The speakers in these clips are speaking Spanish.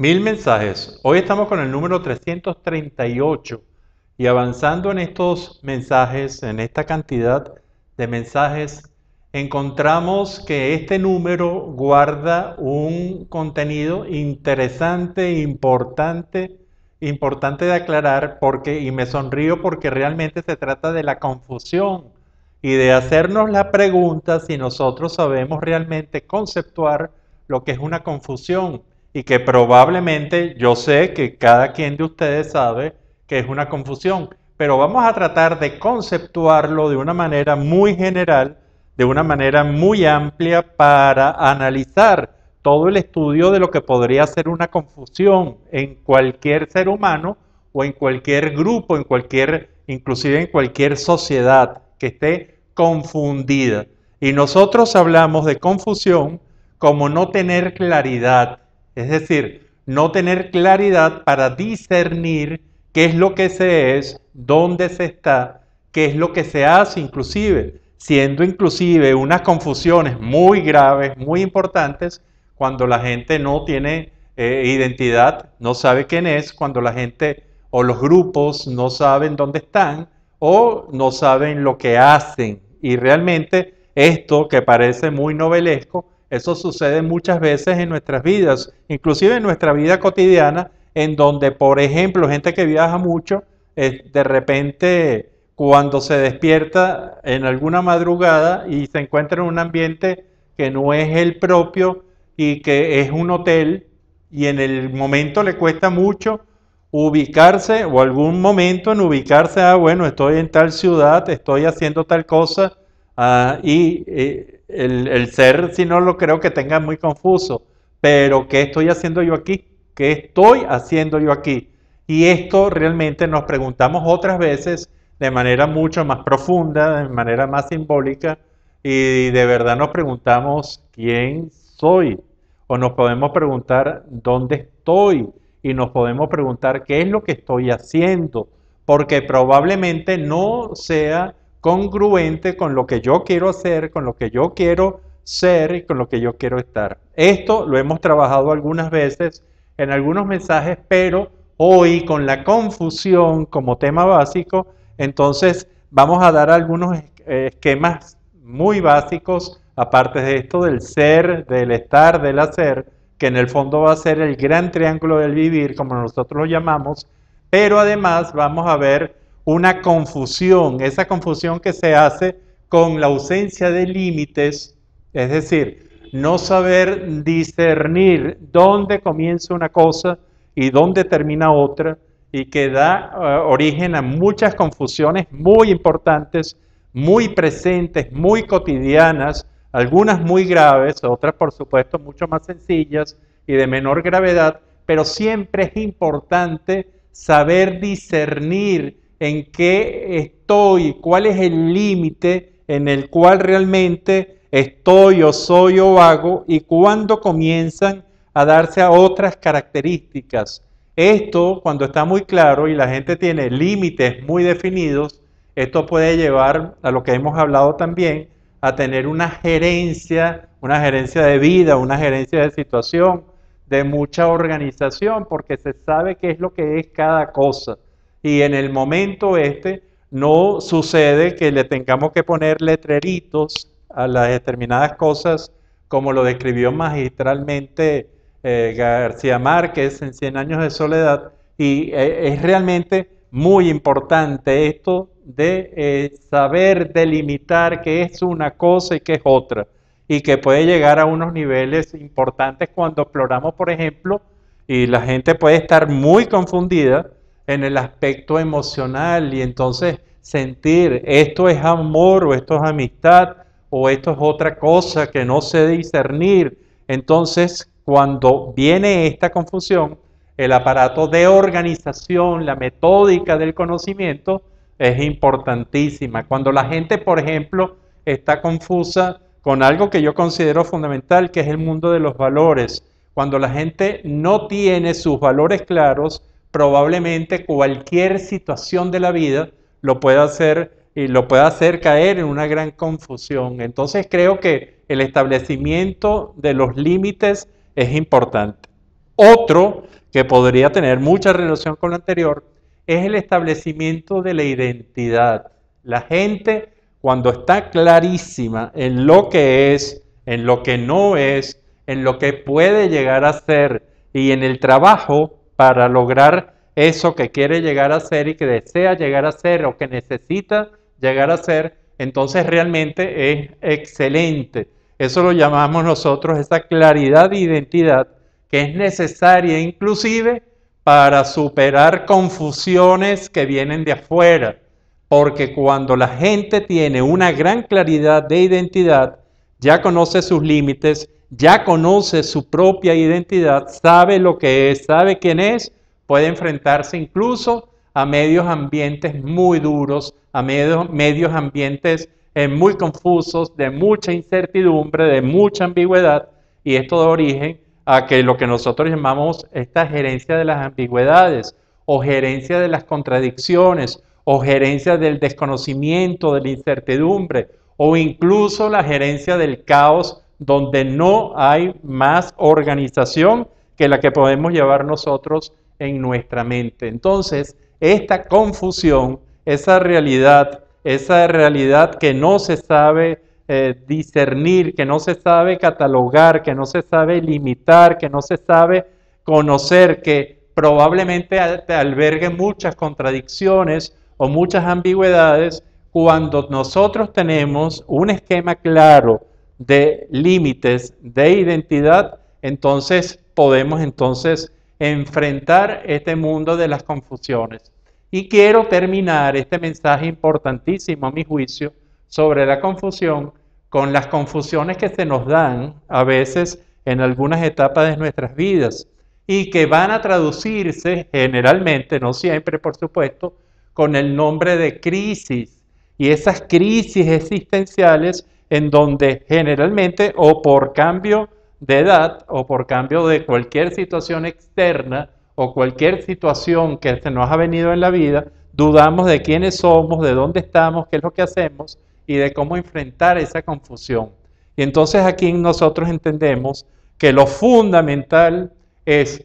Mil mensajes. Hoy estamos con el número 338 y avanzando en estos mensajes, en esta cantidad de mensajes, encontramos que este número guarda un contenido interesante, importante de aclarar y me sonrío porque realmente se trata de la confusión y de hacernos la pregunta si nosotros sabemos realmente conceptuar lo que es una confusión y que probablemente yo sé que cada quien de ustedes sabe que es una confusión, pero vamos a tratar de conceptuarlo de una manera muy general, de una manera muy amplia para analizar todo el estudio de lo que podría ser una confusión en cualquier ser humano o en cualquier grupo, inclusive en cualquier sociedad que esté confundida. Y nosotros hablamos de confusión como no tener claridad, es decir, no tener claridad para discernir qué es lo que se es, dónde se está, qué es lo que se hace, siendo inclusive unas confusiones muy graves, muy importantes, cuando la gente no tiene identidad, no sabe quién es, cuando la gente o los grupos no saben dónde están o no saben lo que hacen. Y realmente esto que parece muy novelesco, eso sucede muchas veces en nuestras vidas, inclusive en nuestra vida cotidiana, en donde, por ejemplo, gente que viaja mucho, de repente cuando se despierta en alguna madrugada y se encuentra en un ambiente que no es el propio y que es un hotel y en el momento le cuesta mucho ubicarse o algún momento en ubicarse, bueno, estoy en tal ciudad, estoy haciendo tal cosa, el ser, si no lo creo que tenga muy confuso, pero ¿qué estoy haciendo yo aquí? ¿Qué estoy haciendo yo aquí? Y esto realmente nos preguntamos otras veces de manera mucho más profunda, de manera más simbólica, y de verdad nos preguntamos quién soy, o nos podemos preguntar dónde estoy, y nos podemos preguntar qué es lo que estoy haciendo, porque probablemente no sea congruente con lo que yo quiero hacer, con lo que yo quiero ser y con lo que yo quiero estar. Esto lo hemos trabajado algunas veces en algunos mensajes, pero hoy con la confusión como tema básico, entonces vamos a dar algunos esquemas muy básicos, aparte de esto del ser, del estar, del hacer, que en el fondo va a ser el gran triángulo del vivir, como nosotros lo llamamos, pero además vamos a ver una confusión, esa confusión que se hace con la ausencia de límites, es decir, no saber discernir dónde comienza una cosa y dónde termina otra, y que da origen a muchas confusiones muy importantes, muy presentes, muy cotidianas, algunas muy graves, otras por supuesto mucho más sencillas y de menor gravedad, pero siempre es importante saber discernir en qué estoy, cuál es el límite en el cual realmente estoy o soy o hago y cuándo comienzan a darse a otras características. Esto, cuando está muy claro y la gente tiene límites muy definidos, esto puede llevar a lo que hemos hablado también, a tener una gerencia de vida, una gerencia de situación, de mucha organización, porque se sabe qué es lo que es cada cosa. Y en el momento no sucede que le tengamos que poner letreritos a las determinadas cosas, como lo describió magistralmente García Márquez en Cien años de soledad, y es realmente muy importante esto de saber delimitar qué es una cosa y qué es otra, y que puede llegar a unos niveles importantes cuando exploramos, por ejemplo, y la gente puede estar muy confundida en el aspecto emocional y entonces sentir esto es amor o esto es amistad o esto es otra cosa que no sé discernir. Entonces, cuando viene esta confusión, el aparato de organización, la metódica del conocimiento es importantísima. Cuando la gente, por ejemplo, está confusa con algo que yo considero fundamental, que es el mundo de los valores. Cuando la gente no tiene sus valores claros, probablemente cualquier situación de la vida lo puede hacer y lo puede hacer caer en una gran confusión. Entonces creo que el establecimiento de los límites es importante. Otro que podría tener mucha relación con lo anterior, es el establecimiento de la identidad. La gente, cuando está clarísima en lo que es, en lo que no es, en lo que puede llegar a ser y en el trabajo para lograr eso que quiere llegar a ser y que desea llegar a ser o que necesita llegar a ser, entonces realmente es excelente. Eso lo llamamos nosotros esa claridad de identidad que es necesaria inclusive para superar confusiones que vienen de afuera. Porque cuando la gente tiene una gran claridad de identidad, ya conoce sus límites, ya conoce su propia identidad, sabe lo que es, sabe quién es, puede enfrentarse incluso a medios ambientes muy duros, a medios ambientes muy confusos, de mucha incertidumbre, de mucha ambigüedad, y esto da origen a que lo que nosotros llamamos esta gerencia de las ambigüedades, o gerencia de las contradicciones, o gerencia del desconocimiento, de la incertidumbre, o incluso la gerencia del caos, donde no hay más organización que la que podemos llevar nosotros en nuestra mente. Entonces, esta confusión, esa realidad que no se sabe discernir, que no se sabe catalogar, que no se sabe limitar, que no se sabe conocer, que probablemente albergue muchas contradicciones o muchas ambigüedades, cuando nosotros tenemos un esquema claro de límites, de identidad, entonces podemos enfrentar este mundo de las confusiones. Y quiero terminar este mensaje importantísimo, a mi juicio, sobre la confusión, con las confusiones que se nos dan a veces en algunas etapas de nuestras vidas y que van a traducirse generalmente, no siempre por supuesto, con el nombre de crisis. Y esas crisis existenciales en donde generalmente o por cambio de edad o por cambio de cualquier situación externa o cualquier situación que se nos ha venido en la vida, dudamos de quiénes somos, de dónde estamos, qué es lo que hacemos y de cómo enfrentar esa confusión. Y entonces aquí nosotros entendemos que lo fundamental es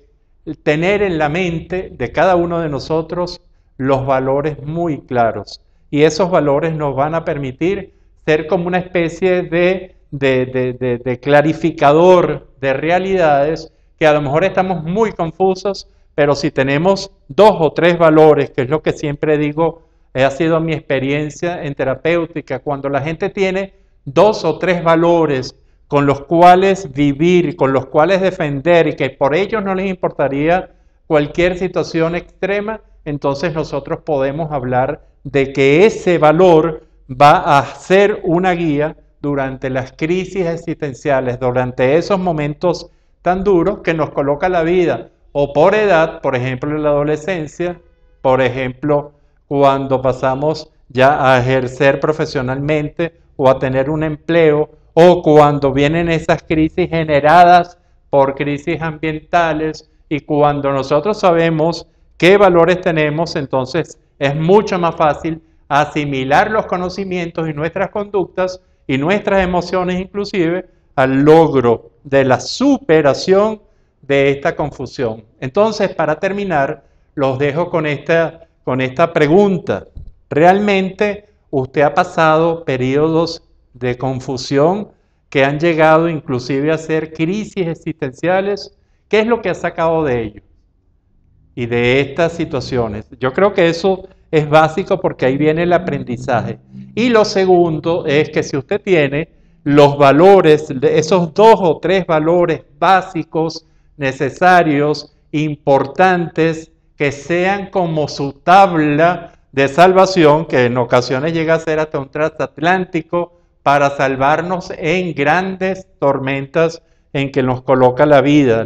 tener en la mente de cada uno de nosotros los valores muy claros. Y esos valores nos van a permitir ser como una especie de clarificador de realidades que a lo mejor estamos muy confusos, pero si tenemos 2 o 3 valores, que es lo que siempre digo, ha sido mi experiencia en terapéutica, cuando la gente tiene 2 o 3 valores con los cuales vivir, con los cuales defender y que por ellos no les importaría cualquier situación extrema, entonces nosotros podemos hablar de que ese valor va a ser una guía durante las crisis existenciales, durante esos momentos tan duros que nos coloca la vida, o por edad, por ejemplo en la adolescencia, por ejemplo cuando pasamos ya a ejercer profesionalmente o a tener un empleo, o cuando vienen esas crisis generadas por crisis ambientales, y cuando nosotros sabemos qué valores tenemos, entonces es mucho más fácil asimilar los conocimientos y nuestras conductas y nuestras emociones inclusive al logro de la superación de esta confusión. Entonces, para terminar, los dejo con esta pregunta. ¿Realmente usted ha pasado periodos de confusión que han llegado inclusive a ser crisis existenciales? ¿Qué es lo que ha sacado de ello y de estas situaciones? Yo creo que eso es básico porque ahí viene el aprendizaje. Y lo segundo es que si usted tiene los valores, esos 2 o 3 valores básicos, necesarios, importantes, que sean como su tabla de salvación, que en ocasiones llega a ser hasta un transatlántico, para salvarnos en grandes tormentas en que nos coloca la vida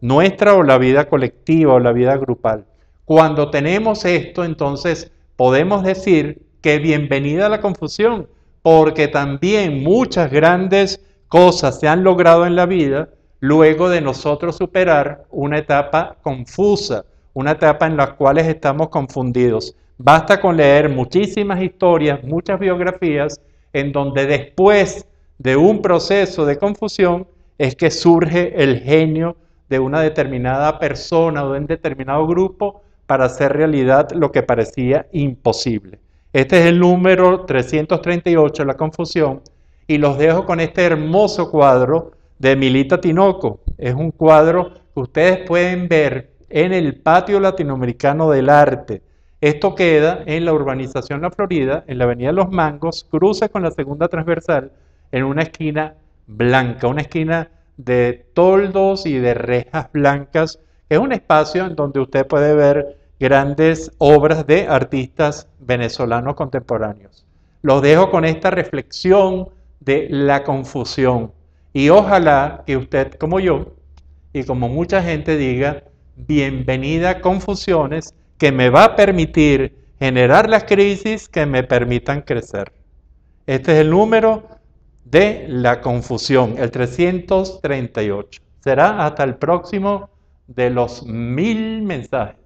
nuestra o la vida colectiva o la vida grupal. Cuando tenemos esto, entonces podemos decir que bienvenida a la confusión, porque también muchas grandes cosas se han logrado en la vida luego de nosotros superar una etapa confusa, una etapa en la cual estamos confundidos. Basta con leer muchísimas historias, muchas biografías, en donde después de un proceso de confusión es que surge el genio de una determinada persona o de un determinado grupo para hacer realidad lo que parecía imposible. Este es el número 338, la confusión, y los dejo con este hermoso cuadro de Milita Tinoco. Es un cuadro que ustedes pueden ver en el Patio Latinoamericano del Arte. Esto queda en la urbanización La Florida, en la avenida Los Mangos, cruza con la segunda transversal, en una esquina blanca, una esquina de toldos y de rejas blancas. Es un espacio en donde usted puede ver grandes obras de artistas venezolanos contemporáneos. Los dejo con esta reflexión de la confusión y ojalá que usted, como yo y como mucha gente, diga: bienvenida confusiones, que me va a permitir generar las crisis que me permitan crecer. Este es el número de la confusión, el 338. Será hasta el próximo de los 1000 mensajes.